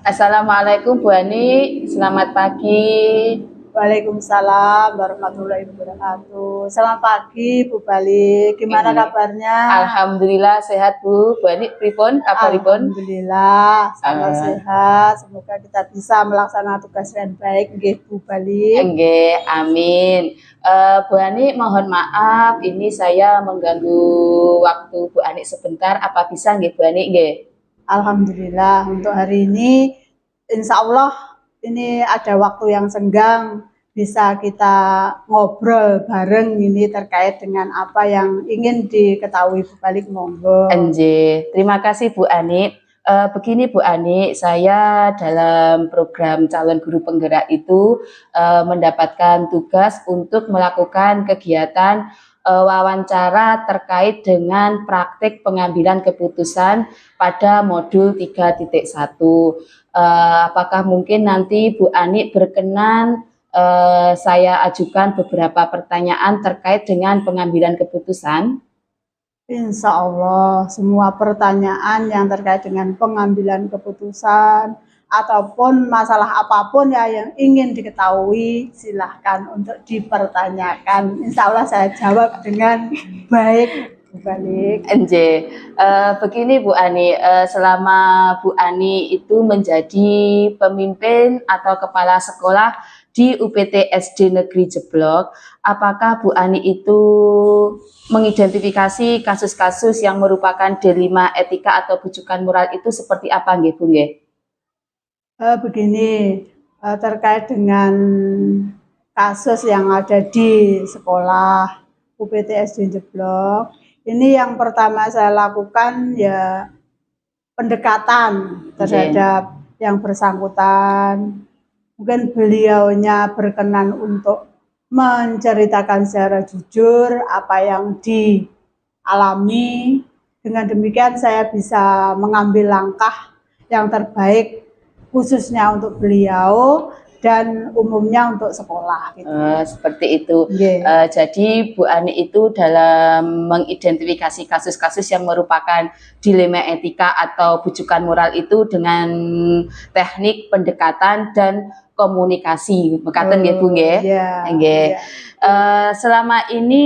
Assalamualaikum Bu Ani, selamat pagi. Waalaikumsalam warahmatullahi wabarakatuh. Selamat pagi Bu Bali, gimana kabarnya? Alhamdulillah sehat Bu. Bu Ani pripun kabaripun? Alhamdulillah sangat sehat. Semoga kita bisa melaksanakan tugas dengan baik nggih Bu Bali. Nggih, amin. Bu Ani mohon maaf ini saya mengganggu waktu Bu Ani sebentar. Apa bisa nggih Bu Ani nggih? Alhamdulillah untuk hari ini insya Allah ini ada waktu yang senggang, bisa kita ngobrol bareng ini terkait dengan apa yang ingin diketahui Bu Bali, monggo. Terima kasih Bu Ani. Begini Bu Ani, saya dalam program calon guru penggerak itu mendapatkan tugas untuk melakukan kegiatan wawancara terkait dengan praktik pengambilan keputusan pada modul 3.1. Apakah mungkin nanti Bu Ani berkenan saya ajukan beberapa pertanyaan terkait dengan pengambilan keputusan? Insya Allah semua pertanyaan yang terkait dengan pengambilan keputusan ataupun masalah apapun ya yang ingin diketahui silahkan untuk dipertanyakan. Insya Allah saya jawab dengan baik. Balik. Begini Bu Ani, selama Bu Ani itu menjadi pemimpin atau kepala sekolah di UPT SD Negeri Jeblok, apakah Bu Ani itu mengidentifikasi kasus-kasus yang merupakan dilema etika atau bujukan moral itu seperti apa nggih Bu nggih? Begini, terkait dengan kasus yang ada di sekolah UPT SD Jeblok, ini yang pertama saya lakukan ya pendekatan terhadap yang bersangkutan. Mungkin beliaunya berkenan untuk menceritakan secara jujur apa yang dialami. Dengan demikian saya bisa mengambil langkah yang terbaik khususnya untuk beliau dan umumnya untuk sekolah. Gitu. Seperti itu. Jadi Bu Ani itu dalam mengidentifikasi kasus-kasus yang merupakan dilema etika atau bujukan moral itu dengan teknik pendekatan dan komunikasi. Mekaten nggih Bu nggih? Nggih. Selama ini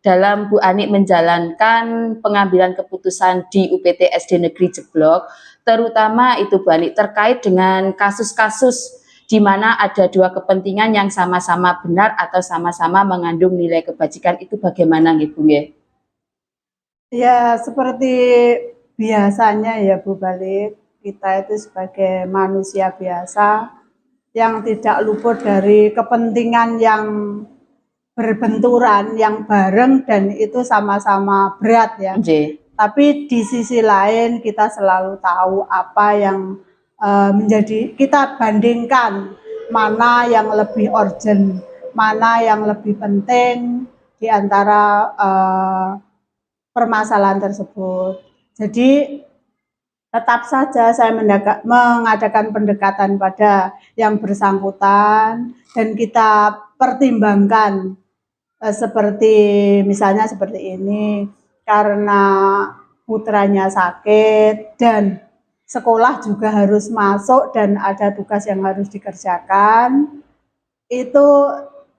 dalam Bu Ani menjalankan pengambilan keputusan di UPT SD Negeri Jeblok, terutama itu Bu Ani terkait dengan kasus-kasus di mana ada dua kepentingan yang sama-sama benar atau sama-sama mengandung nilai kebajikan, itu bagaimana nggih Bu nggih? Ya seperti biasanya ya Bu Balik, kita itu sebagai manusia biasa yang tidak luput dari kepentingan yang berbenturan, yang bareng dan itu sama-sama berat ya. Tapi di sisi lain kita selalu tahu apa yang menjadi, kita bandingkan mana yang lebih urgent, mana yang lebih penting di antara permasalahan tersebut. Jadi tetap saja saya mengadakan pendekatan pada yang bersangkutan dan kita pertimbangkan seperti misalnya seperti ini, karena putranya sakit dan sekolah juga harus masuk dan ada tugas yang harus dikerjakan, itu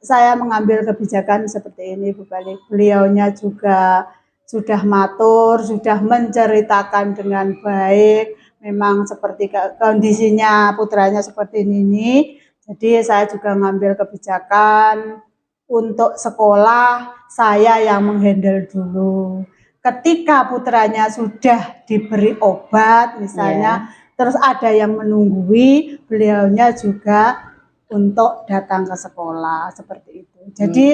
saya mengambil kebijakan seperti ini Bu Balik. Beliaunya juga sudah matur, sudah menceritakan dengan baik, memang seperti kondisinya putranya seperti ini, jadi saya juga mengambil kebijakan untuk sekolah saya yang menghandle dulu. Ketika putranya sudah diberi obat misalnya, terus ada yang menunggui, beliaunya juga untuk datang ke sekolah seperti itu. Jadi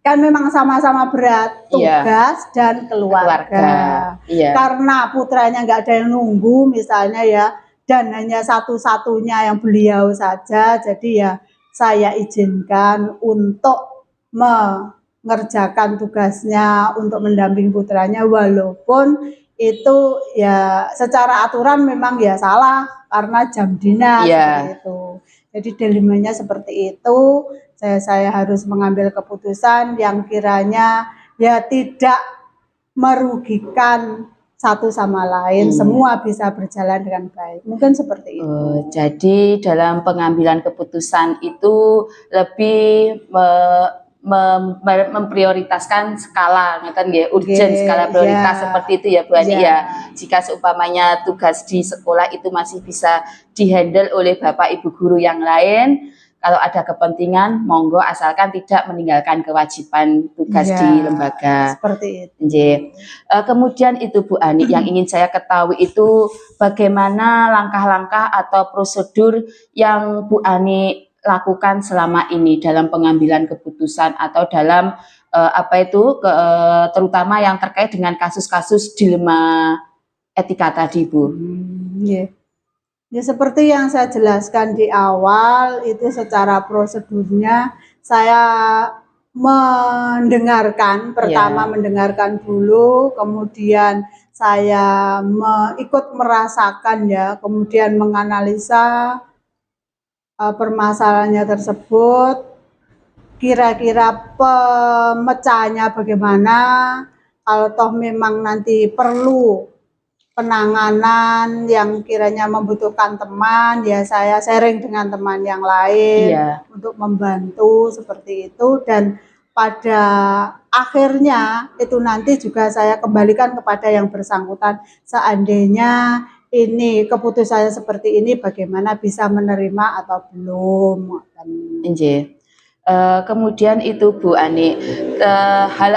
kan memang sama-sama berat tugas dan keluarga. Karena putranya nggak ada yang nunggu misalnya ya, dan hanya satu-satunya yang beliau saja, jadi ya saya izinkan untuk mengerjakan tugasnya untuk mendampingi putranya, walaupun itu ya secara aturan memang ya salah karena jam dinas seperti itu. Jadi dilemanya seperti itu, saya harus mengambil keputusan yang kiranya ya tidak merugikan satu sama lain, semua bisa berjalan dengan baik. Mungkin seperti itu. Jadi dalam pengambilan keputusan itu lebih memprioritaskan skala, ngeten nggih, urgent, skala prioritas seperti itu ya Bu Ani ya. Jika seumpamanya tugas di sekolah itu masih bisa dihandle oleh Bapak Ibu guru yang lain, kalau ada kepentingan, monggo asalkan tidak meninggalkan kewajiban tugas di lembaga. Seperti itu. Kemudian itu Bu Ani, yang ingin saya ketahui itu bagaimana langkah-langkah atau prosedur yang Bu Ani lakukan selama ini dalam pengambilan keputusan atau dalam terutama yang terkait dengan kasus-kasus dilema etika tadi Bu. Ya seperti yang saya jelaskan di awal, itu secara prosedurnya saya mendengarkan, pertama mendengarkan dulu, kemudian saya ikut merasakan ya, kemudian menganalisa permasalahannya tersebut, kira-kira pemecahannya bagaimana, kalau toh memang nanti perlu penanganan yang kiranya membutuhkan teman, ya saya sharing dengan teman yang lain untuk membantu seperti itu, dan pada akhirnya itu nanti juga saya kembalikan kepada yang bersangkutan, seandainya ini keputusannya seperti ini bagaimana, bisa menerima atau belum. Kemudian itu Bu Ani, hal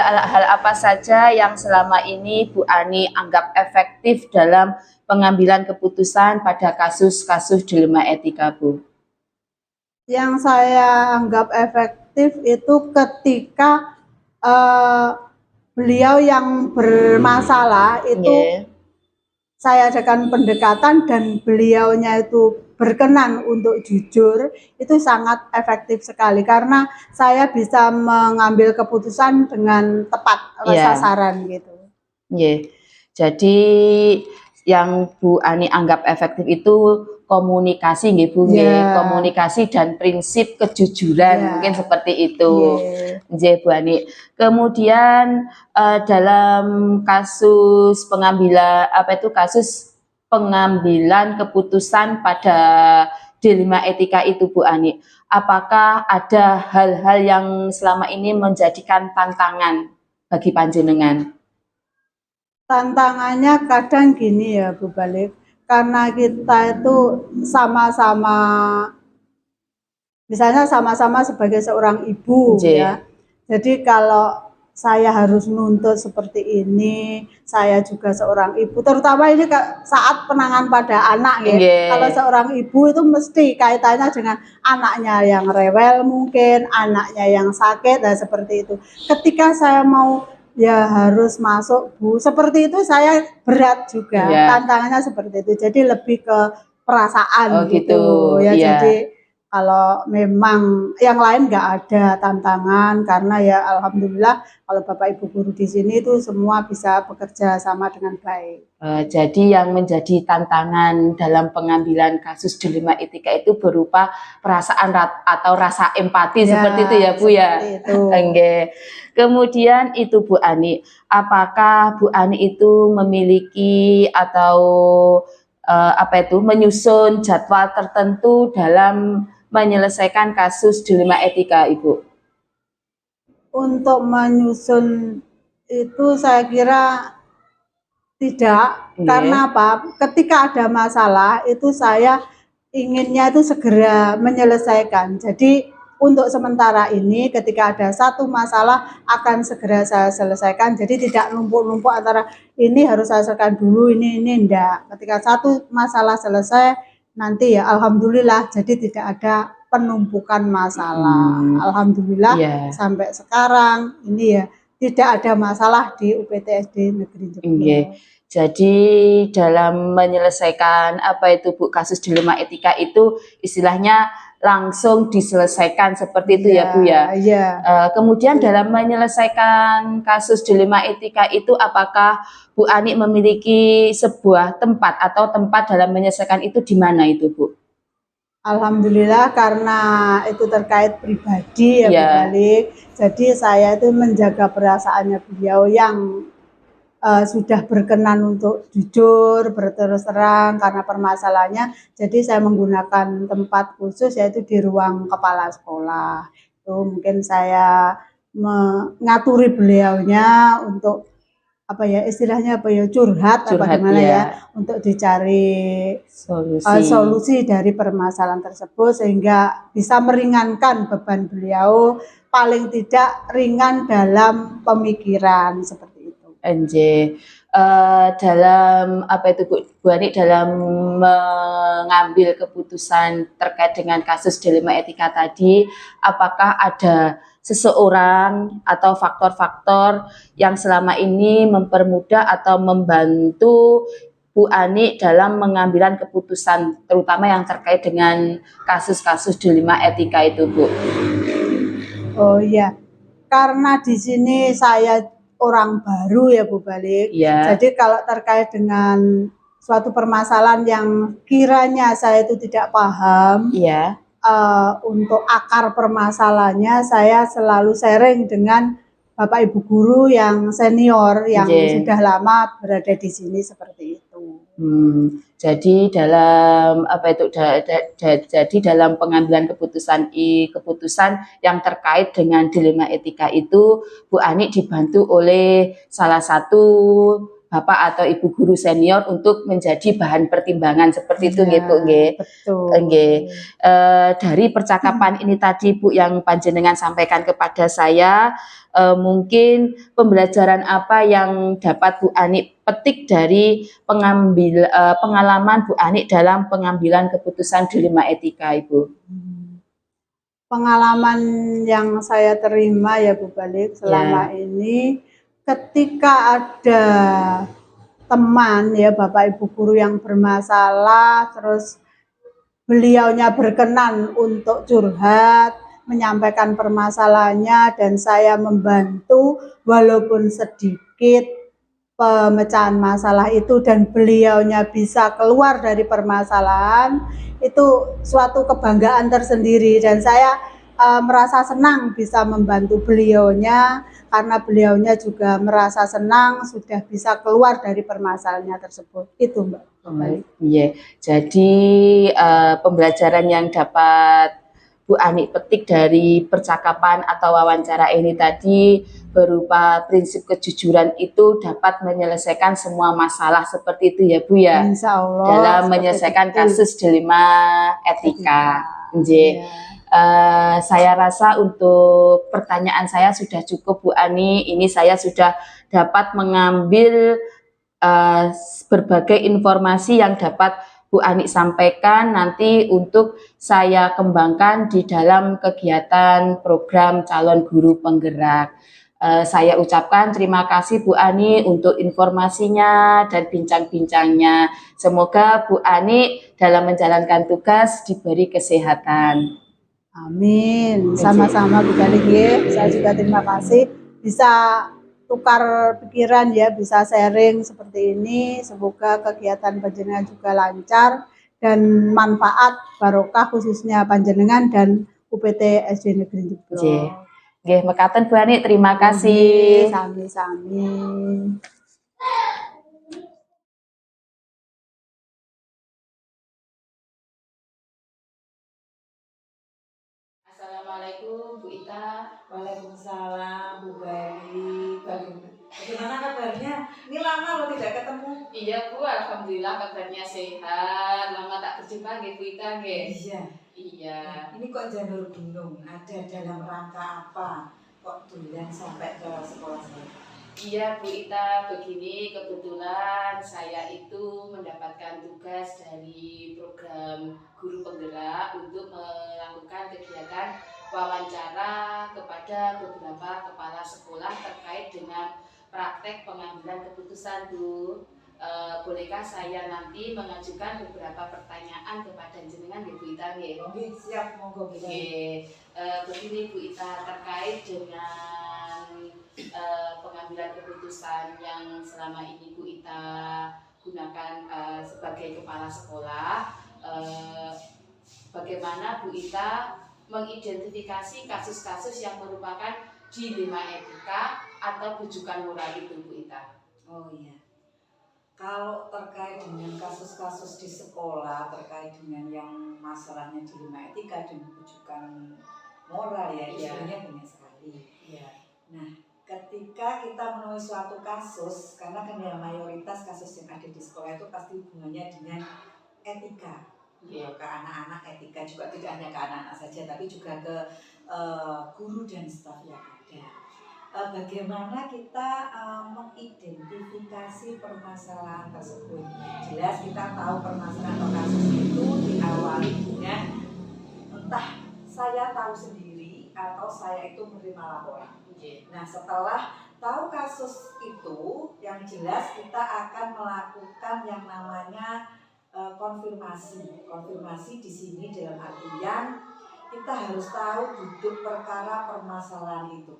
apa saja yang selama ini Bu Ani anggap efektif dalam pengambilan keputusan pada kasus-kasus dilema etika Bu? Yang saya anggap efektif itu ketika beliau yang bermasalah itu saya adakan pendekatan dan beliaunya itu berkenan untuk jujur, itu sangat efektif sekali karena saya bisa mengambil keputusan dengan tepat sasaran gitu. Jadi yang Bu Ani anggap efektif itu komunikasi nggih Bu, komunikasi dan prinsip kejujuran, mungkin seperti itu. Nggih Bu Ani. Kemudian dalam kasus pengambilan pengambilan keputusan pada dilema etika itu Bu Ani, apakah ada hal-hal yang selama ini menjadikan tantangan bagi panjenengan? Tantangannya kadang gini ya Bu Balik, karena kita itu sama-sama, misalnya sama-sama sebagai seorang ibu ya, jadi kalau saya harus nuntut seperti ini, saya juga seorang ibu, terutama ini saat penanganan pada anak ya. Kalau seorang ibu itu mesti kaitannya dengan anaknya yang rewel mungkin, anaknya yang sakit, dan seperti itu. Ketika saya mau ya harus masuk Bu, seperti itu saya berat juga, tantangannya seperti itu. Jadi lebih ke perasaan gitu ya. Jadi kalau memang yang lain nggak ada tantangan, karena ya alhamdulillah kalau Bapak Ibu guru di sini itu semua bisa bekerja sama dengan baik. Jadi yang menjadi tantangan dalam pengambilan kasus dilema etika itu berupa perasaan atau rasa empati seperti itu ya Bu ya. Kemudian itu Bu Ani, apakah Bu Ani itu memiliki atau menyusun jadwal tertentu dalam menyelesaikan kasus dilema etika Ibu? Untuk menyusun itu saya kira tidak, karena apa? Ketika ada masalah itu saya inginnya itu segera menyelesaikan. Jadi untuk sementara ini ketika ada satu masalah akan segera saya selesaikan. Jadi tidak numpuk-numpuk antara ini harus saya selesaikan dulu, ini enggak. Ketika satu masalah selesai, nanti ya alhamdulillah, jadi tidak ada penumpukan masalah. Alhamdulillah sampai sekarang ini ya tidak ada masalah di UPTSD Negeri Jember. Jadi dalam menyelesaikan Bu kasus dilema etika itu istilahnya langsung diselesaikan seperti itu ya Bu ya. Kemudian dalam menyelesaikan kasus dilema etika itu apakah Bu Ani memiliki sebuah tempat atau tempat dalam menyelesaikan itu di mana itu Bu? Alhamdulillah karena itu terkait pribadi ya Bu Balik. Jadi saya itu menjaga perasaannya beliau yang sudah berkenan untuk jujur, berterus terang karena permasalahannya. Jadi saya menggunakan tempat khusus yaitu di ruang kepala sekolah. Itu mungkin saya mengaturi beliaunya untuk apa ya istilahnya apa ya curhat apa gimana ya untuk dicari solusi dari permasalahan tersebut sehingga bisa meringankan beban beliau paling tidak ringan dalam pemikiran seperti itu. Dalam apa itu Bu Ani dalam mengambil keputusan terkait dengan kasus dilema etika tadi, apakah ada seseorang atau faktor-faktor yang selama ini mempermudah atau membantu Bu Ani dalam mengambilan keputusan terutama yang terkait dengan kasus-kasus dilema etika itu, Bu? Oh iya, karena di sini saya orang baru ya Bu Balik. Jadi kalau terkait dengan suatu permasalahan yang kiranya saya itu tidak paham, untuk akar permasalahannya saya selalu sharing dengan Bapak Ibu guru yang senior yang sudah lama berada di sini seperti itu. Jadi dalam apa itu jadi dalam pengambilan keputusan yang terkait dengan dilema etika itu Bu Ani dibantu oleh salah satu Bapak atau Ibu guru senior untuk menjadi bahan pertimbangan seperti itu nggih Bu nggih. Nggih. Dari percakapan ini tadi Bu yang panjenengan sampaikan kepada saya, mungkin pembelajaran apa yang dapat Bu Ani petik dari pengalaman Bu Ani dalam pengambilan keputusan dilema etika Ibu? Pengalaman yang saya terima ya Bu Balik selama ini ketika ada teman ya Bapak Ibu guru yang bermasalah terus beliaunya berkenan untuk curhat menyampaikan permasalahannya dan saya membantu walaupun sedikit pemecahan masalah itu dan beliaunya bisa keluar dari permasalahan itu suatu kebanggaan tersendiri dan saya merasa senang bisa membantu beliaunya karena beliaunya juga merasa senang sudah bisa keluar dari permasalahannya tersebut. Itu Mbak. Jadi pembelajaran yang dapat Bu Ani petik dari percakapan atau wawancara ini tadi berupa prinsip kejujuran itu dapat menyelesaikan semua masalah seperti itu ya Bu ya. Insya Allah, dalam menyelesaikan kasus dilema etika. Saya rasa untuk pertanyaan saya sudah cukup Bu Ani. Ini saya sudah dapat mengambil berbagai informasi yang dapat Bu Ani sampaikan nanti untuk saya kembangkan di dalam kegiatan program calon guru penggerak. Saya ucapkan terima kasih Bu Ani untuk informasinya dan bincang-bincangnya. Semoga Bu Ani dalam menjalankan tugas diberi kesehatan. Amin. Sama-sama Bu Balik. Saya juga terima kasih bisa tukar pikiran ya, bisa sharing seperti ini. Semoga kegiatan panjenengan juga lancar dan manfaat barokah khususnya panjenengan dan UPT SD Negeri Jeblo. Nggih, mekaten Bu Ani, terima kasih. Sami-sami. Assalamualaikum Bu Ita. Waalaikumsalam Bu Bali. Bagaimana kabarnya? Ini lama loh tidak ketemu. Iya Bu, alhamdulillah kabarnya sehat. Lama tak berjumpa nggih Bu Ita nggih. Iya. Ini kok jalur gunung? Ada dalam rangka apa? Kok tulen sampai ke sekolah saya? Iya Bu Ita, begini kebetulan saya itu mendapatkan tugas dari program guru penggerak untuk melakukan kegiatan wawancara kepada beberapa kepala sekolah terkait dengan praktek pengambilan keputusan Bu. Bolehkah saya nanti mengajukan beberapa pertanyaan kepada jenengan Bu Ita nggih? Oke, siap, monggo Bu. Begini Bu Ita, terkait dengan pengambilan keputusan yang selama ini Bu Ita gunakan sebagai kepala sekolah, bagaimana Bu Ita mengidentifikasi kasus-kasus yang merupakan dilema etika atau bujukan moral itu Bu Ita? Oh iya. Kalau terkait dengan kasus-kasus di sekolah terkait dengan yang masalahnya dilema etika dan bujukan moral ya, itu sebenarnya banyak sekali. Iya. Nah, ketika kita menemui suatu kasus, karena kan ya mayoritas kasus yang ada di sekolah itu pasti hubungannya dengan etika. Iya. Ke anak-anak etika juga tidak hanya ke anak-anak saja, tapi juga ke guru dan staf yang ada. Bagaimana kita mengidentifikasi permasalahan tersebut. Jelas kita tahu permasalahan atau kasus itu diawali dengan entah saya tahu sendiri atau saya itu menerima laporan. Nah, setelah tahu kasus itu, yang jelas kita akan melakukan yang namanya konfirmasi. Konfirmasi di sini dalam artian kita harus tahu duduk perkara permasalahan itu.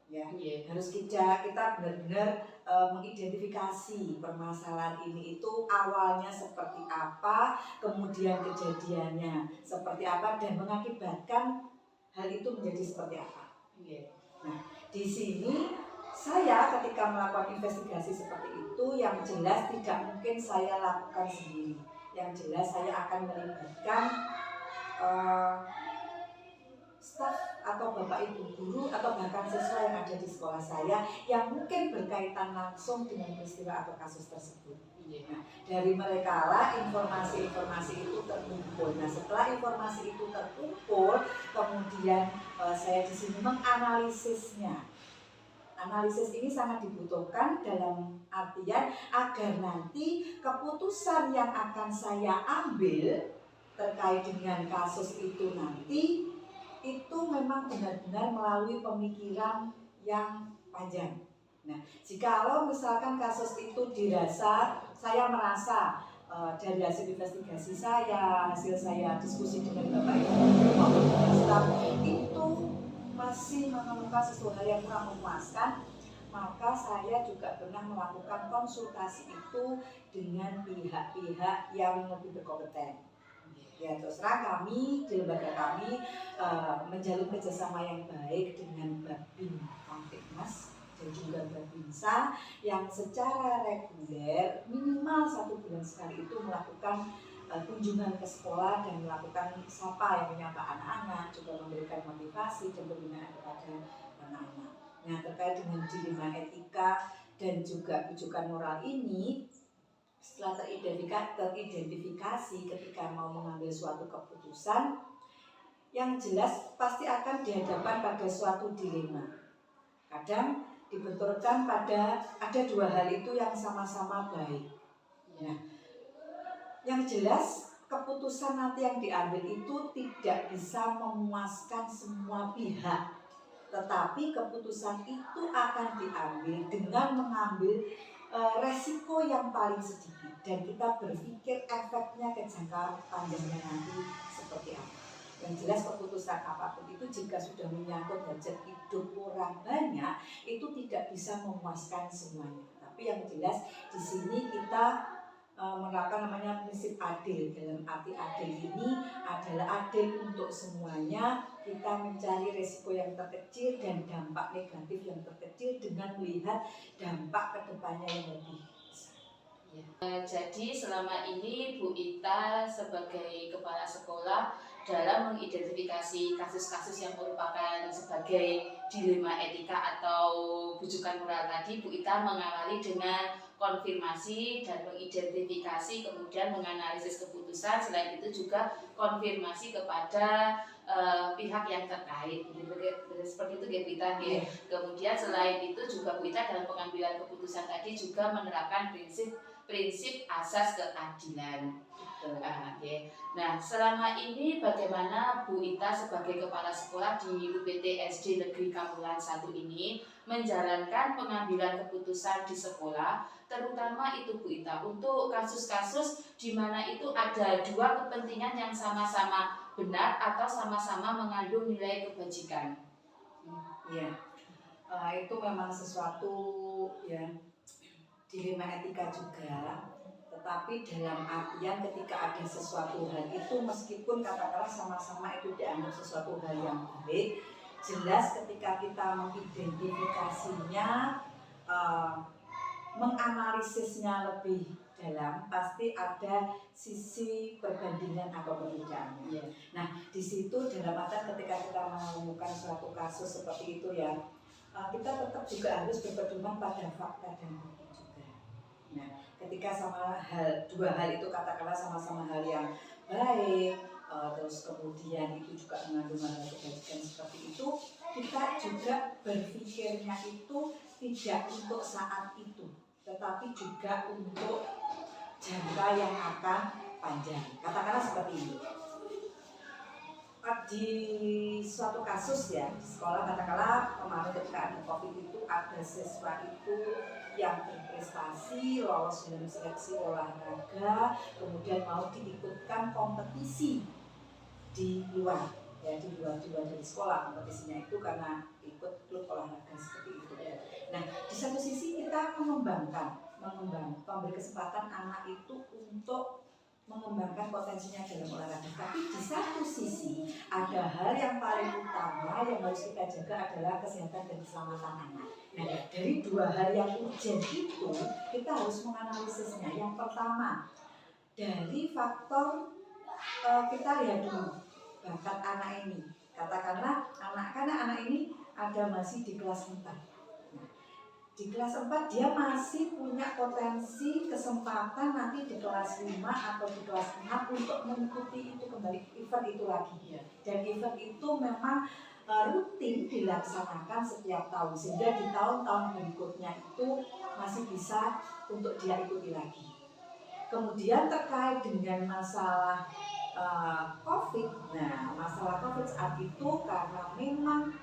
Ya, harus kita benar-benar mengidentifikasi permasalahan ini itu awalnya seperti apa, kemudian kejadiannya seperti apa, dan mengakibatkan hal itu menjadi seperti apa. Nah, di sini saya ketika melakukan investigasi seperti itu, yang jelas tidak mungkin saya lakukan sendiri. Yang jelas saya akan melibatkan staf atau bapak ibu guru atau bahkan siswa yang ada di sekolah saya yang mungkin berkaitan langsung dengan peristiwa atau kasus tersebut. Nah, dari mereka lah informasi-informasi itu terkumpul. Nah, setelah informasi itu terkumpul, kemudian saya di sini menganalisisnya. Analisis ini sangat dibutuhkan dalam artian agar nanti keputusan yang akan saya ambil terkait dengan kasus itu nanti itu memang benar-benar melalui pemikiran yang panjang. Nah, jikalau misalkan kasus itu dirasa, saya merasa dari hasil investigasi saya, hasil saya diskusi dengan Bapak Ibu maupun dengan staf itu masih menemukan sesuatu hal yang kurang memuaskan, maka saya juga pernah melakukan konsultasi itu dengan pihak-pihak yang lebih berkompeten. Ya, terus terang kami di lembaga kami menjalin kerjasama yang baik dengan Babin Kamtibmas dan juga Babinsa yang secara reguler minimal 1 bulan sekali itu melakukan kunjungan ke sekolah dan melakukan sapa yang menyapa anak-anak, juga memberikan motivasi dan pembinaan kepada anak-anak. Nah, terkait dengan dilema etika dan juga bujukan moral ini, setelah teridentifikasi ketika mau mengambil suatu keputusan, yang jelas pasti akan dihadapkan pada suatu dilema. Kadang dibenturkan pada ada 2 hal itu yang sama-sama baik. Nah, yang jelas keputusan nanti yang diambil itu tidak bisa memuaskan semua pihak, tetapi keputusan itu akan diambil dengan mengambil resiko yang paling sedikit dan kita berpikir efeknya ke jangka panjangnya nanti seperti apa. Yang jelas keputusan apapun itu jika sudah menyangkut hajat hidup orang banyak itu tidak bisa memuaskan semuanya. Tapi yang jelas di sini kita menerapkan namanya prinsip adil. Dalam arti adil ini adalah adil untuk semuanya. Kita mencari resiko yang terkecil dan dampak negatif yang terkecil dengan melihat dampak kedepannya yang lebih besar. Jadi selama ini Bu Ita sebagai kepala sekolah dalam mengidentifikasi kasus-kasus yang merupakan sebagai dilema etika atau bujukan moral tadi, Bu Ita mengawali dengan konfirmasi dan mengidentifikasi, kemudian menganalisis keputusan. Selain itu juga konfirmasi kepada pihak yang terkait, seperti itu Bu Ita. Kemudian selain itu juga Bu Ita dalam pengambilan keputusan tadi juga menerapkan prinsip asas keadilan. Nah, selama ini bagaimana Bu Ita sebagai kepala sekolah di UPT SD Negeri Kamulan 1 ini menjalankan pengambilan keputusan di sekolah, terutama itu Bu Ita untuk kasus-kasus di mana itu ada 2 kepentingan yang sama-sama benar atau sama-sama mengandung nilai kebajikan. Ya, itu memang sesuatu ya dilema etika juga, tetapi dalam artian ketika ada sesuatu hal itu meskipun katakanlah sama-sama itu dianggap sesuatu hal yang baik, jelas ketika kita mengidentifikasinya menganalisisnya lebih dalam, pasti ada sisi perbandingan atau perbedaannya. Yeah. Nah, di situ dalam artian ketika kita menemukan suatu kasus seperti itu ya, kita tetap juga harus berpedoman pada fakta dan bukti juga. Nah, ketika dua hal itu katakanlah sama-sama hal yang baik, terus kemudian itu juga mengandung hal kebajikan seperti itu, kita juga berpikirnya itu tidak untuk saat itu, tetapi juga untuk jangka yang akan panjang. Katakanlah seperti ini. Di suatu kasus ya, di sekolah katakanlah kemarin ketika ada COVID itu ada siswa itu yang berprestasi, lolos dalam seleksi olahraga, kemudian mau diikutkan kompetisi di luar, ya di luar dari sekolah kompetisinya itu karena ikut klub olahraga seperti itu. Nah, di satu sisi kita memberi kesempatan anak itu untuk mengembangkan potensinya dalam olahraga. Tapi di satu sisi ada hal yang paling utama yang harus kita jaga adalah kesehatan dan keselamatan anak. Nah, dari dua hal yang urgent itu kita harus menganalisisnya. Yang pertama dari faktor kita lihat dulu bakat anak ini. Katakanlah karena anak ini masih di kelas 4. Di kelas 4 dia masih punya potensi kesempatan nanti di kelas 5 atau di kelas 6 untuk mengikuti itu kembali event itu lagi. Dan event itu memang rutin dilaksanakan setiap tahun, sehingga di tahun-tahun berikutnya itu masih bisa untuk dia ikuti lagi. Kemudian terkait dengan masalah COVID, nah masalah COVID saat itu karena memang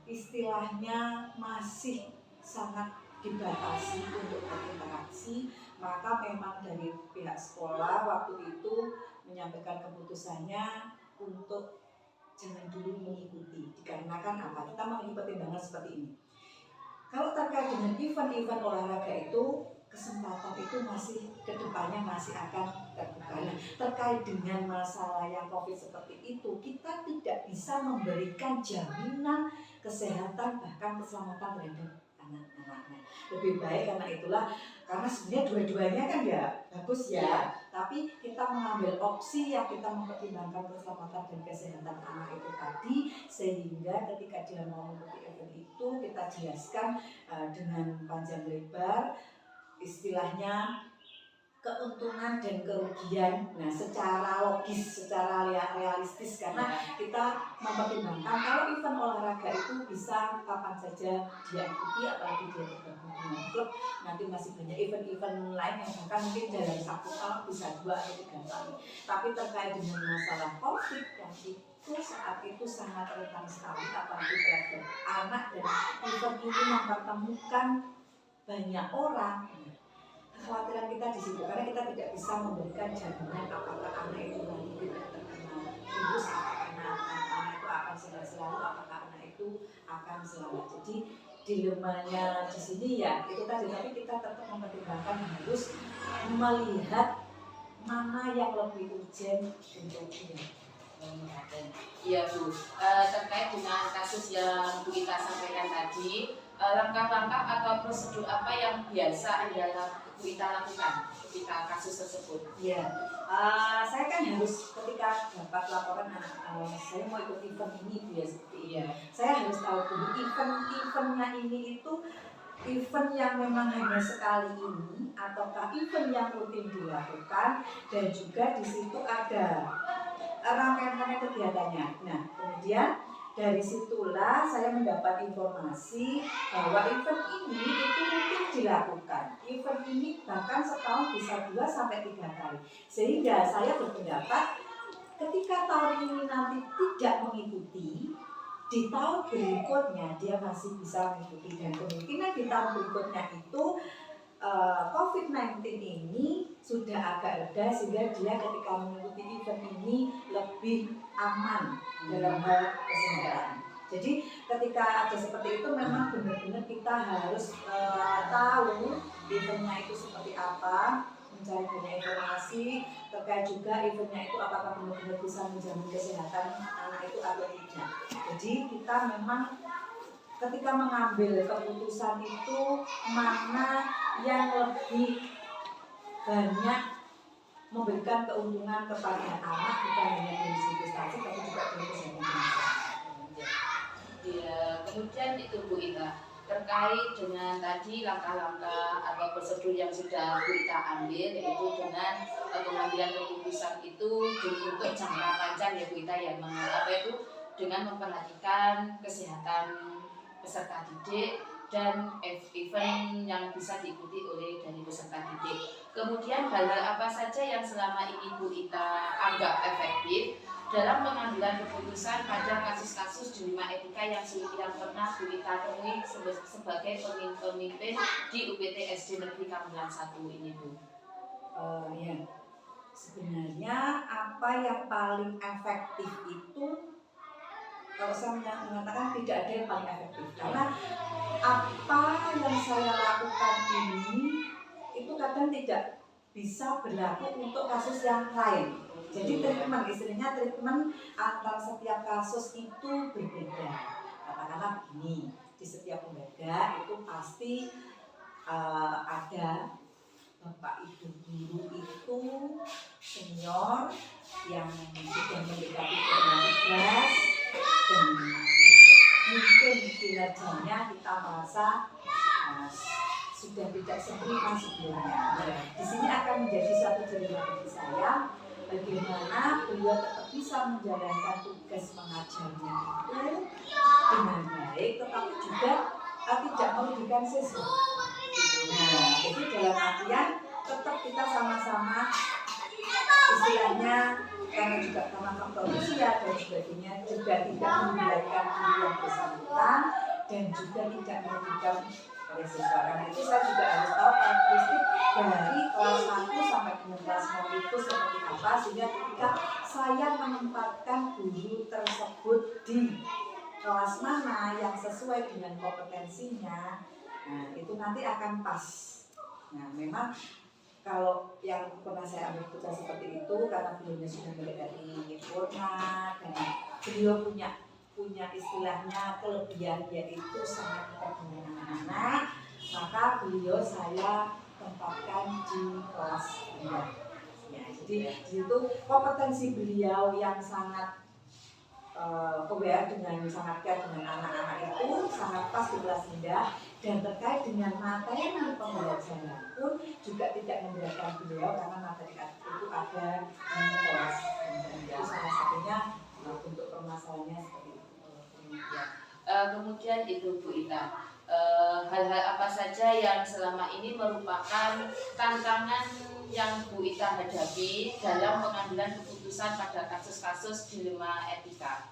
istilahnya masih sangat dibatasi untuk berinteraksi, maka memang dari pihak sekolah waktu itu menyampaikan keputusannya untuk jangan dulu mengikuti, dikarenakan apa? Kita memiliki pertimbangan seperti ini. Kalau terkait dengan event-event olahraga itu, kesempatan itu masih kedepannya masih akan terbuka. Nah, terkait dengan masalah yang COVID seperti itu, kita tidak bisa memberikan jaminan kesehatan bahkan keselamatan terhadap anak-anaknya. Lebih baik karena sebenarnya dua-duanya kan ya bagus ya, tapi kita mengambil opsi yang kita mempertimbangkan keselamatan dan kesehatan anak itu tadi, sehingga ketika dia mau mengikuti event itu kita jelaskan dengan panjang lebar istilahnya keuntungan dan kerugian, nah secara logis, secara realistis, karena kita mempertimbangkan kalau event olahraga itu bisa kapan saja dia ikuti, apalagi dia bergabung dengan klub, nanti masih banyak event-event lain yang bahkan mungkin dalam satu tahun bisa 2 atau 3 kali. Tapi terkait dengan masalah COVID yang itu saat itu sangat rentan sekali, apalagi terhadap anak, dan event ini mempertemukan banyak orang. Kekhawatiran kita di situ, karena kita tidak bisa memberikan jaminan apakah anak itu nanti tidak terkena virus, apakah anak itu akan sehat selalu, apakah anak itu akan selamat. Jadi dilemanya di sini ya itu tadi, tapi kita tetap mempertimbangkan harus melihat mana yang lebih urgent untuk dia. Iya Bu, terkait dengan kasus yang Bu Ita sampaikan tadi, langkah-langkah atau prosedur apa yang biasa Bu Ita lakukan ketika kasus tersebut? Iya, saya kan harus ketika dapat laporan saya mau ikut event ini seperti ini. Saya harus tahu dulu eventnya ini itu event yang memang hanya sekali ini ataukah event yang rutin dilakukan, dan juga di situ ada rangkaian kegiatannya. Nah, kemudian dari situlah saya mendapat informasi bahwa event ini itu rutin dilakukan. Event ini bahkan setahun bisa 2 sampai 3 kali. Sehingga saya berpendapat ketika tahun ini nanti tidak mengikuti, di tahun berikutnya dia masih bisa mengikuti, dan kemungkinan di tahun berikutnya itu COVID-19 ini sudah agak reda, sehingga dia ketika mengikuti event ini lebih aman dalam hal kesehatan. Jadi ketika ada seperti itu memang benar-benar kita harus tahu eventnya itu seperti apa, mencari banyak informasi terkait juga eventnya itu apakah benar-benar bisa menjamin kesehatan anak itu atau tidak. Jadi kita memang ketika mengambil keputusan itu mana yang lebih banyak memberikan keuntungan kepada anak, bukan hanya dari segi prestasi tapi juga dari segi ya, kemudian itu Bu Ita terkait dengan tadi langkah-langkah atau prosedur yang sudah Bu Ita ambil, yaitu dengan pengambilan keputusan itu untuk jangka panjang ya Bu Ita ya, apa itu dengan memperhatikan kesehatan peserta didik dan event yang bisa diikuti oleh dari peserta didik. Kemudian hal-hal apa saja yang selama ini Bu Ita anggap efektif dalam pengambilan keputusan pada kasus-kasus dilema etika yang pernah Bu Ita temui sebagai pemimpin di UPT SD Negeri Kamulan 1 ini Bu? Ya, sebenarnya apa yang paling efektif itu, kalau saya mengatakan tidak ada yang paling efektif, karena apa yang saya lakukan ini itu kadang tidak bisa berlaku untuk kasus yang lain. Jadi treatment, istilahnya treatment antar setiap kasus itu berbeda. Katakanlah begini, di setiap lembaga itu pasti ada Bapak Ibu guru itu senior yang sudah mendekati umur 12 dan mungkin kinerjanya kita merasa sudah tidak sempurna sebelumnya. Di sini akan menjadi suatu dilema bagi saya, bagaimana beliau tetap bisa menjalankan tugas mengajarnya itu dengan baik, tetapi juga tidak merugikan siswa. Nah, jadi dalam artian tetap kita sama-sama istilahnya, karena juga karena faktor usia dan sebagainya, juga tidak membiarkan diri yang bersangkutan dan juga tidak merugikan oleh siswa. Karena itu saya juga harus tahu karakteristik dari kelas 1 sampai dengan kelas 6 itu seperti apa, sehingga ketika saya menempatkan guru tersebut di kelas mana yang sesuai dengan kompetensinya, nah itu nanti akan pas. Nah memang kalau yang pernah saya ambil putra seperti itu, karena beliaunya sudah mendekati sempurna dan beliau punya istilahnya kelebihan, yaitu sangat dekat dengan anak-anak, maka beliau saya tempatkan di kelas rendah. Ya, jadi di situ kompetensi beliau yang sangat aware dengan sangat care dengan anak-anak itu sangat pas di kelas rendah, dan terkait dengan materi pembelajaran pun juga tidak memberatkan beliau karena materi itu ada di kelas rendah. Itu salah satunya untuk permasalahannya seperti itu. Kemudian itu Bu Ita, hal-hal apa saja yang selama ini merupakan tantangan yang Bu Ita hadapi dalam pengambilan keputusan pada kasus-kasus dilema etika?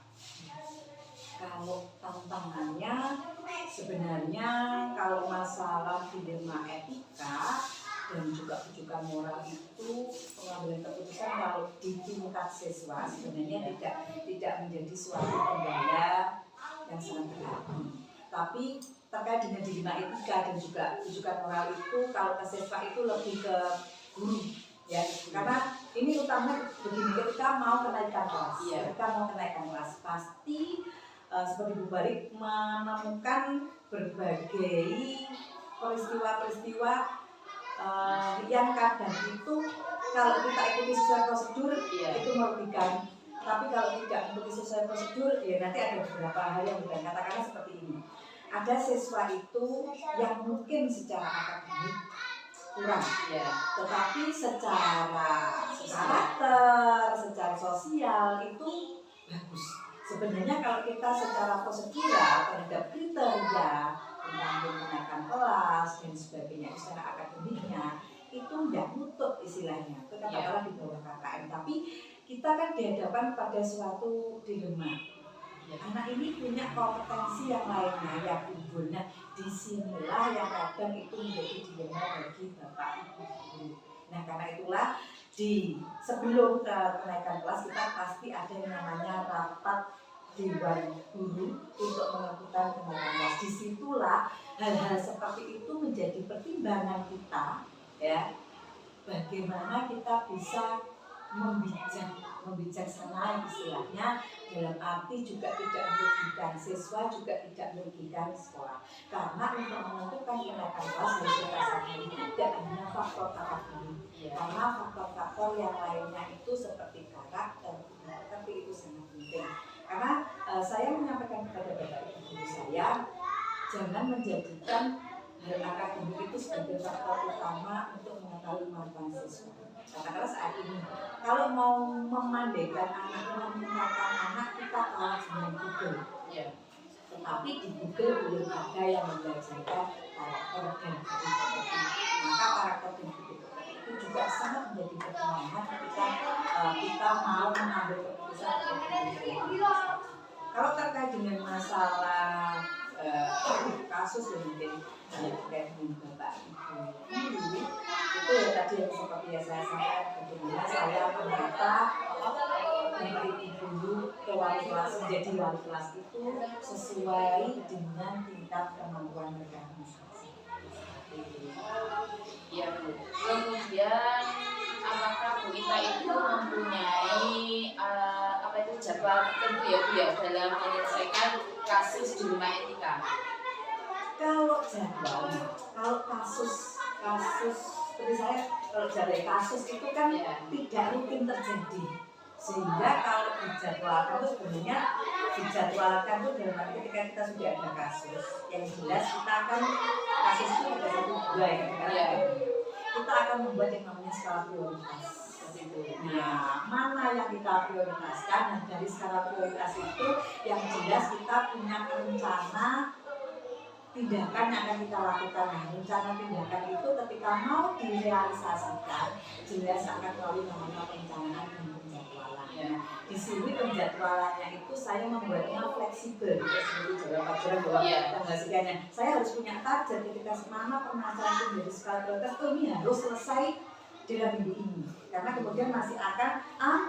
Kalau tantangannya sebenarnya kalau masalah dilema etika dan juga rujukan moral itu, pengambilan keputusan kalau di tingkat siswa sebenarnya tidak menjadi suatu kendala yang sangat berarti. Tapi terkait dengan dilema etika dan juga rujukan moral itu, kalau ke siswa itu lebih ke guru ya, karena ini utama begini, ketika mau kenaikan kelas, pasti seperti Bu Barik menemukan berbagai peristiwa-peristiwa yang kadang itu kalau kita ikuti sesuai prosedur itu merugikan, tapi kalau tidak ikuti sesuai prosedur ya nanti ada beberapa hal yang berbeda. Katakanlah seperti ini, ada siswa itu yang mungkin secara akademik kurang, tetapi secara karakter, secara sosial itu bagus. Sebenarnya kalau kita secara prosedural terhadap kriteria tentang kenaikan kelas dan sebagainya secara akademiknya itu tidak nutup istilahnya, katakanlah di bawah KKM, tapi kita kan dihadapkan pada suatu dilema. Anak ini punya kompetensi yang lainnya yang unggul. Nah, disinilah yang kadang itu menjadi dilema bagi Bapak Ibu guru. Nah, karena itulah sebelum kenaikan kelas kita pasti ada yang namanya rapat dewan guru untuk menentukan kenaikan kelas. Disitulah hal-hal seperti itu menjadi pertimbangan kita, ya. Bagaimana kita bisa membijaksanai istilahnya, dalam arti juga tidak merugikan siswa, juga tidak merugikan sekolah. Karena untuk menentukan kenaikan kelas harus kita sadari tidak hanya faktor akademik, karena faktor-faktor yang lainnya itu seperti karakter, tapi itu sangat penting. Karena saya menyampaikan kepada bapak ibu guru saya, jangan menjadikan hal akademik itu sebagai faktor utama untuk mengetahui kemampuan siswa. Katakanlah saat ini, kalau mau memandaikan anak, memintakan anak, kita kalah dengan Google. Tetapi di Google belum ada yang mengajarkan karakter dan budi pekerti. Maka karakter dan budi pekerti itu juga sangat menjadi pertimbangan ketika kita mau mengambil keputusan. Kalau terkait dengan masalah kasus yang mungkin terkait dengan bapak ibu itu ya tadi yang seperti yang saya sampaikan, bagaimana saya mendata meneliti dulu ke wali kelas, menjadi wali kelas itu sesuai dengan tingkat kemampuan mereka masing-masing. Ya Bu. Kemudian apakah Bu Ita itu mempunyai apa itu jadwal tertentu ya Bu ya dalam menyelesaikan kasus di rumah etika? Kalau jadwal, kalau kasus seperti saya, kalau jadwal kasus itu kan tidak rutin terjadi, sehingga kalau dijadwalkan itu sebenarnya dijadwalkan itu dalam arti ketika kita sudah ada kasus yang jelas kita akan kasus itu ada 1, 2 ya, kita akan membuat yang namanya skala prioritas. Nah, mana yang kita prioritaskan, dan dari skala prioritas itu yang jelas kita punya rencana tindakan yang akan kita lakukan. Nah, rencana tindakan itu ketika mau direalisasikan jelas akan melalui namanya perencanaan dan penjadwalan. Di sini penjadwalannya itu saya membuatnya fleksibel. Kita sendiri jawaban tanggal sekiannya. Saya harus punya target ketika mana permasalahan itu menjadi skala prioritas itu ini harus selesai dalam minggu ini. Karena kemudian masih akan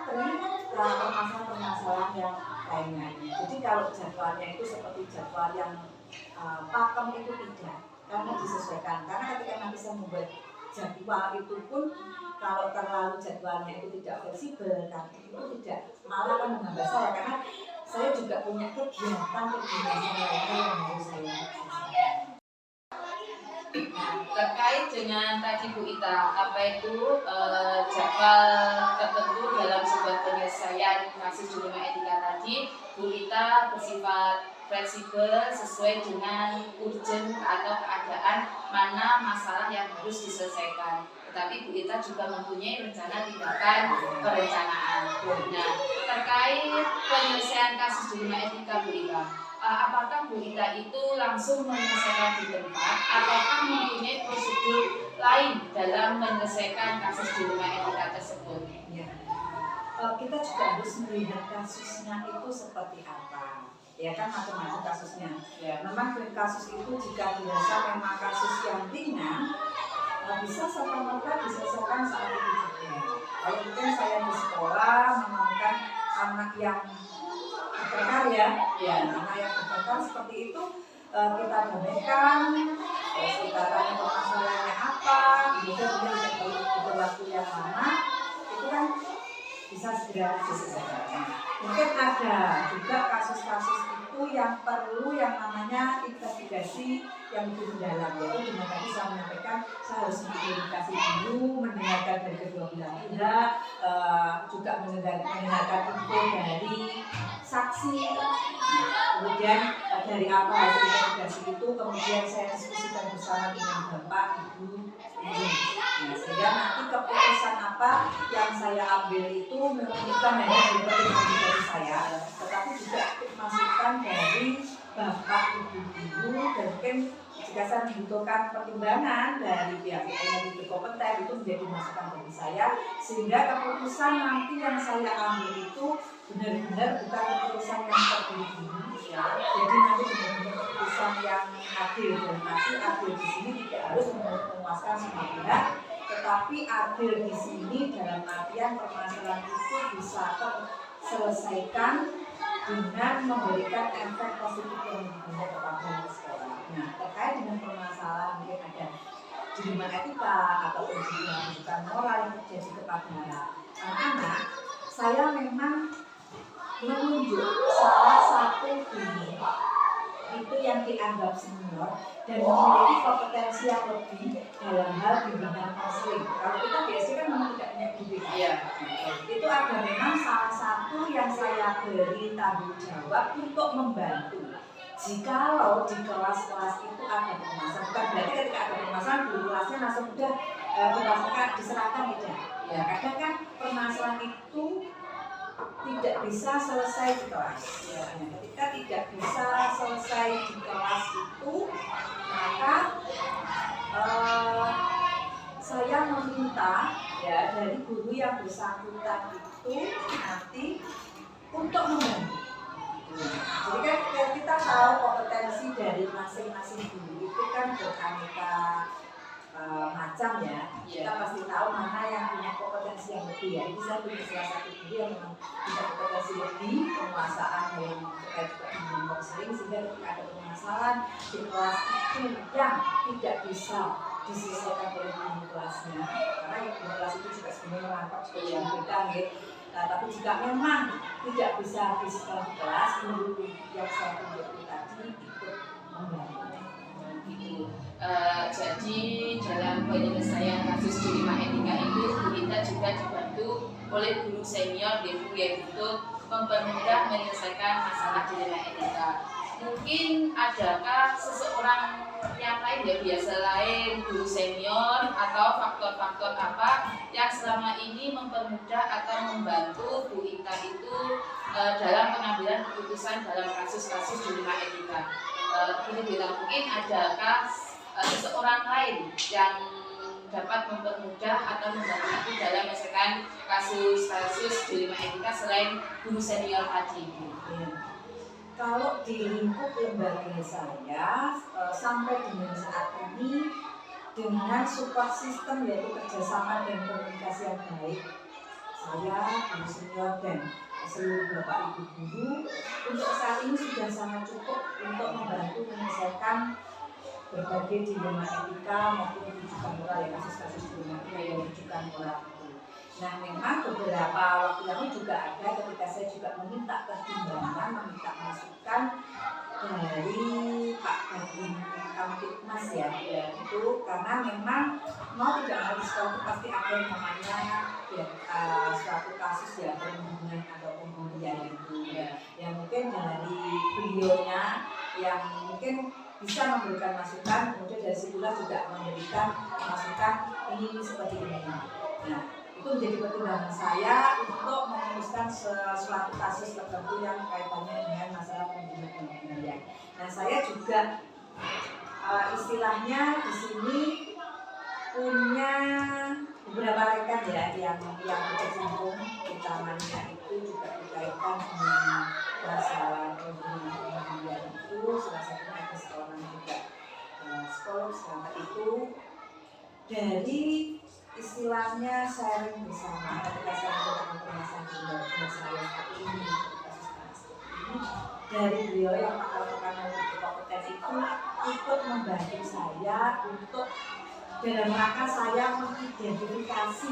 permasalahan-permasalahan yang lainnya. Jadi kalau jadwalnya itu seperti jadwal yang pakem itu tidak, karena disesuaikan. Karena ketika nanti saya membuat jadwal itu pun kalau terlalu jadwalnya itu tidak fleksibel, kan itu tidak malah akan menghambat saya, karena saya juga punya kegiatan lainnya yang harus saya lakukan. Terkait dengan tadi Bu Ita, apa itu jadwal tertentu dalam sebuah penyelesaian kasus di rumah etika tadi, Bu Ita bersifat fleksibel sesuai dengan urgen atau keadaan mana masalah yang harus diselesaikan. Tetapi Bu Ita juga mempunyai rencana tindakan perencanaan. Nah, terkait penyelesaian kasus di rumah etika Bu Ita, apakah Bu Ita itu langsung menyelesaikan di tempat ataukah mempunyai prosedur lain dalam menyelesaikan kasus di rumah etika tersebut? Ya. Kita juga harus melihat kasusnya itu seperti apa. Ya kan macam-macam kasusnya. Ya, memang kasus itu jika dirasa memang kasus yang ringan, bisa serta-merta diselesaikan saat itu juga. Kalau mungkin saya di sekolah menemukan anak yang bertengkar anak yang bertengkar seperti itu, kita damaikan, kita tanya permasalahannya apa, kemudian tidak perlu waktu yang lama, itu kan bisa segera diselesaikan. Mungkin ada juga kasus-kasus itu yang perlu yang namanya investigasi yang lebih mendalam, yaitu dengan tadi saya menyampaikan saya harus mengklarifikasi dulu, mendengarkan dari kedua belah pihak, juga mendengarkan info dari saksi, kemudian dari apa hasil investigasi itu kemudian saya diskusikan bersama dengan bapak ibu. Nah, sehingga nanti keputusan apa yang saya ambil itu bukan hanya dari saya, tetapi juga masukan dari bapak ibu guru, dan mungkin jika saya membutuhkan pertimbangan dari pihak yang lebih kompeten itu menjadi masukan dari saya, sehingga keputusan nanti yang saya ambil itu benar-benar bukan keputusan yang terburu-buru, jadi nanti benar-benar keputusan yang adil, dan nanti adil di sini tidak harus memuaskan semua pihak, tetapi adil di sini dalam artian permasalahan itu bisa terselesaikan dengan memberikan efek positif yang lebih kepada sekolah. Nah, terkait dengan permasalahan mungkin ada di rumah etika ataupun juga moral yang terjadi kepada anak-anak, saya memang menunjuk salah satu guru itu yang dianggap senior dan memiliki kompetensi yang lebih dalam hal bimbingan konseling. Kalau kita biasanya kan memang tidak punya bimbingan. Iya. Itu ada memang salah satu yang saya beri tanggung jawab untuk membantu. Jikalau di kelas-kelas itu ada permasalahan, bukan berarti ketika ada permasalahan guru kelasnya langsung udah diserahkan tidak. Ya, kadang kan permasalahan itu tidak bisa selesai di kelas. Ya, ketika tidak bisa selesai di kelas itu, maka saya meminta ya dari guru yang bersangkutan itu nanti untuk membantu. Jadi kan kita tahu kompetensi dari masing-masing guru itu kan beraneka macam ya. Kita pasti tahu mana yang punya kompetensi yang lebih ya. Ini saya punya salah satu guru yang memang punya kompetensi lebih, penguasaan yang terkait juga dengan konseling, sehingga ketika ada permasalahan di kelas itu yang tidak bisa diselesaikan oleh guru kelasnya, karena yang guru kelas itu juga sebenarnya merangkap sebagai yang beda ya. Nah, tapi jika memang tidak bisa diselesaikan di kelas, guru yang saya tunjuk tadi ikut membantu. Jadi dalam penyelesaian kasus dilema etika itu Bu Ita juga dibantu oleh guru senior yang untuk mempermudah menyelesaikan masalah dilema etika. Mungkin adakah seseorang yang lain ya biasa lain, guru senior atau faktor-faktor apa yang selama ini mempermudah atau membantu Bu Ita itu dalam pengambilan keputusan dalam kasus-kasus dilema etika? Ini bilang mungkin adakah seseorang lain yang dapat mempermudah atau membantu dalam menyelesaikan kasus-kasus dilema etika selain guru senior tadi? Ya. Kalau di lingkup lembaga saya sampai dengan saat ini dengan support system yaitu kerjasama dan komunikasi yang baik, saya, guru senior dan seluruh bapak ibu guru untuk saat ini sudah sangat cukup untuk membantu menyelesaikan berbagai dilema etika maupun rujukan moral ya, kasus-kasus dilema etika yang rujukan moral itu. Nah, memang beberapa waktu lalu juga ada ketika saya juga meminta pertimbangan, meminta masukan dari Pak Badun Kamtipmas ya, itu karena memang mau tidak mau di sekolah itu pasti ada yang namanya ya, suatu kasus ya perhubungan atau pemberian itu ya, yang mungkin dari beliaunya yang mungkin bisa memberikan masukan, kemudian dari situlah juga memberikan masukan ini seperti ini. Nah, itu menjadi pertimbangan saya untuk memutuskan suatu kasus tertentu yang kaitannya dengan masalah pemberian. Nah, saya juga istilahnya di sini punya beberapa rekan ya yang berkecimpung, utamanya itu juga dikaitkan dengan masalah pemberian itu, salah satunya ada seorang juga psikolog selama itu dari istilahnya sharing bersama ketika saya melakukan permasalahan dengan saya saat ini kasus ini dari beliau yang pakar-pakar kompeten itu ikut membantu saya untuk dalam rangka saya mengidentifikasi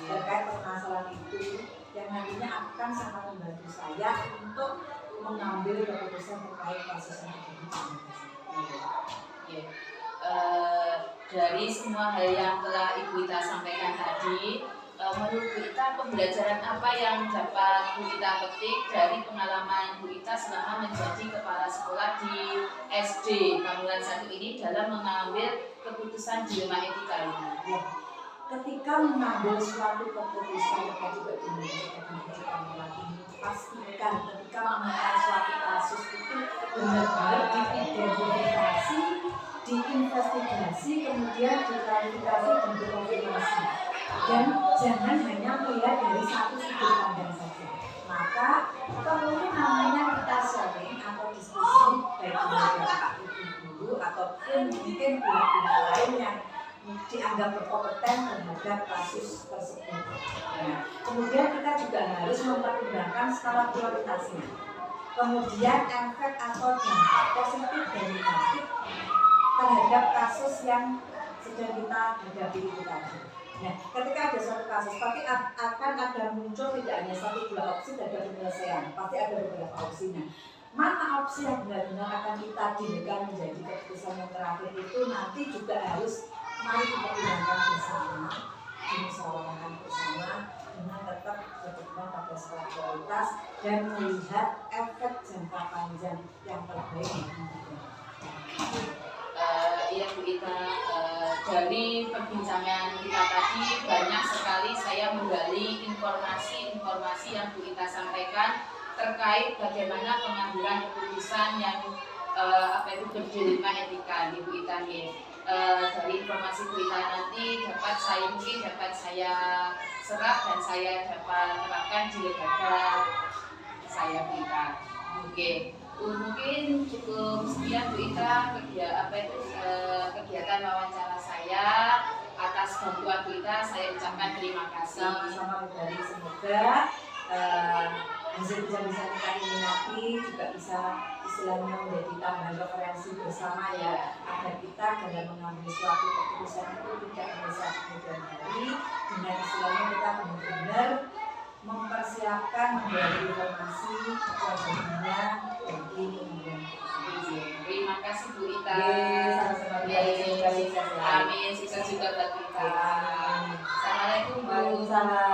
terkait permasalahan itu yang nantinya akan sangat membantu saya untuk mengambil keputusan terkait kasus yang terjadi. Dari semua hal yang telah Ibu Ita sampaikan tadi, menurut Bu Ita pembelajaran apa yang dapat Bu Ita petik dari pengalaman Bu Ita selama menjadi kepala sekolah di SD Pamulan 1 ini dalam mengambil keputusan dilema etika ini? Ya. Ketika mengambil suatu keputusan yang juga dimiliki ini, pastikan ketika mengambil suatu kasus itu benar-benar diidentifikasi, diinvestigasi, kemudian diklarifikasi dan dikonfirmasi, dan jangan hanya melihat dari satu sudut pandang saja. Maka perlu namanya kita sharing atau diskusi baik dengan Pak Ibu guru ataupun mungkin pihak-pihak lain yang dianggap berkompeten terhadap kasus tersebut. Nah, kemudian kita juga harus mempertimbangkan skala prioritasnya. Kemudian efek atau dampak positif dan negatif terhadap kasus yang sedang kita hadapi itu tadi. Nah, ketika ada suatu kasus, pasti akan ada muncul tidak hanya satu dua opsi dan ada penyelesaian, pasti ada beberapa opsinya. Mana opsi yang benar-benar akan kita dealkan menjadi keputusan yang terakhir itu nanti juga harus mari kita pertimbangkan bersama, dimusyawarahkan bersama dengan tetap berpegang pada skala prioritas dan melihat efek jangka panjang yang terbaik bagi kita. Iya Bu Ita, dari perbincangan kita tadi banyak sekali saya menggali informasi-informasi yang Bu Ita sampaikan terkait bagaimana pengambilan keputusan yang berdilema etika di Bu Ita nih. Dari informasi Bu Ita nanti mungkin dapat saya serap dan saya dapat terapkan di lembaga saya Bu Ita. Oke. Mungkin cukup sekian Bu Ita kegiatan wawancara saya. Atas bantuan Bu Ita saya ucapkan terima kasih. Sama-sama dari semoga hasil bisa kita minati juga bisa istilahnya menjadi tambahan referensi bersama ya, agar kita dalam mengambil suatu keputusan itu tidak bisa kemudian hari dengan istilahnya kita benar-benar mempersiapkan menjadi informasi yang berguna bagi kemudian. Terima kasih Bu Ita. Sama-sama. Amin. Sukses juga buat kita. Assalamualaikum Bu. Waalaikumsalam.